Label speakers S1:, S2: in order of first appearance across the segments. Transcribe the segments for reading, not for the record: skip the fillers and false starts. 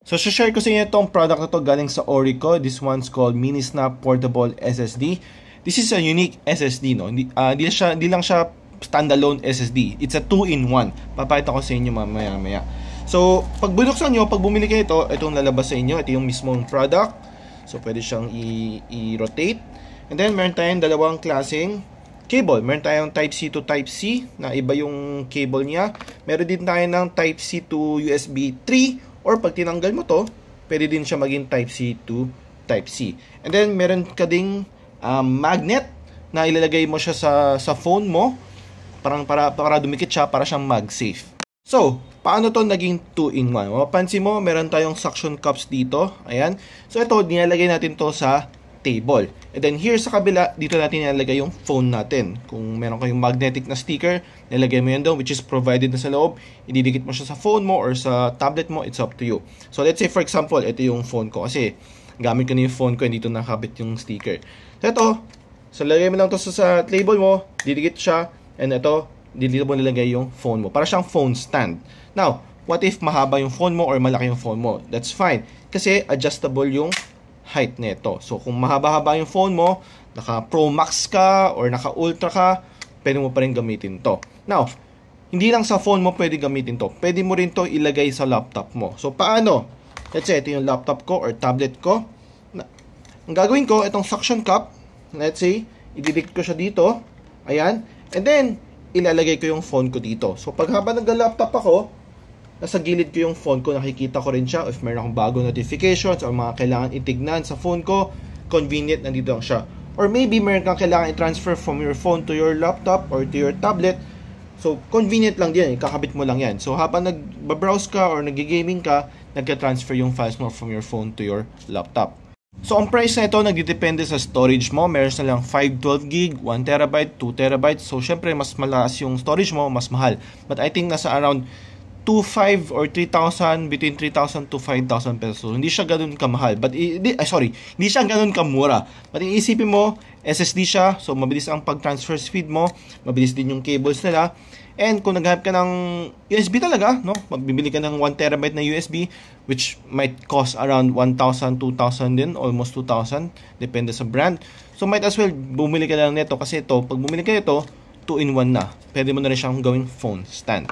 S1: So, share ko sa inyo itong product na to galing sa Orico. This one's called Minisnap Portable SSD. This is a unique SSD, no? Hindi lang siya standalone SSD. It's a 2-in-1. Papakita ko sa inyo mamaya-maya. So, pag binuksan nyo, pag bumili kayo ito, itong lalabas sa inyo. Ito yung mismong product. So, pwede siyang i-rotate. And then, meron tayong dalawang klaseng cable. Meron tayong Type-C to Type-C na iba yung cable niya. Meron din tayo ng Type-C to USB 3. Or pag tinanggal mo to, pwede din siya maging Type-C to Type-C. And then, meron ka ding magnet na ilalagay mo siya sa phone mo. Para dumikit siya, para siyang mag-safe. So, paano to naging 2-in-1? Mapapansin mo, meron tayong suction cups dito. Ayan. So, ito, nilalagay natin to sa table. And then, here sa kabila, dito natin nilalagay yung phone natin. Kung meron kayong magnetic na sticker, nilalagay mo yan doon, which is provided na sa loob. Ididikit mo siya sa phone mo or sa tablet mo, it's up to you. So, let's say, for example, ito yung phone ko. Kasi, gamit ko na yung phone ko, dito nakabit yung sticker. So, ito, so, lagay mo lang to sa table mo, didikit siya, and ito, dito mo nilagay yung phone mo. Para siyang phone stand. Now, what if mahaba yung phone mo or malaki yung phone mo? That's fine. Kasi adjustable yung height nito. So, kung mahaba-haba yung phone mo, naka Pro Max ka or naka Ultra ka, pwede mo pa rin gamitin to. Now, hindi lang sa phone mo pwede gamitin to. Pwede mo rin to ilagay sa laptop mo. So, paano? Let's say, ito yung laptop ko or tablet ko. Ang gagawin ko, itong suction cup, let's say, ididikit ko siya dito. Ayan. And then, ilalagay ko yung phone ko dito. So, pag habang nag-laptop ako, nasa gilid ko yung phone ko, nakikita ko rin siya. If meron akong bagong notifications or mga kailangan itignan sa phone ko, convenient, nandito lang siya. Or maybe meron kang kailangan i-transfer from your phone to your laptop or to your tablet. So, convenient lang din. Kakabit mo lang yan. So, habang nag-browse ka or nag-gaming ka, nagka-transfer yung files mo from your phone to your laptop. So, ang price na ito, nagdidepende sa storage mo. Meron na lang 512GB, 1TB, 2TB. So, syempre, mas malakas yung storage mo, mas mahal. But I think nasa around 2,500 or 3,000, between 3,000 to 5,000 pesos. Hindi siya ganun kamahal. Hindi siya ganun kamura. But iisipin mo, SSD siya, so mabilis ang pag-transfer speed mo, mabilis din yung cables nila. And kung naghahanap ka ng USB talaga, no? Magbibili ka ng 1TB na USB, which might cost around 1,000, 2,000 din, almost 2,000, depende sa brand. So might as well bumili ka lang nito kasi ito, pag bumili ka nito, 2-in-1 na. Pwede mo na rin siyang gawing phone stand.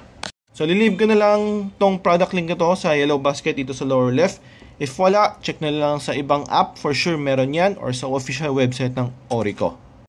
S1: So, lilive ko na lang tong product link na to sa yellow basket dito sa lower left. If wala, check na lang sa ibang app. For sure, meron yan. Or sa official website ng Orico.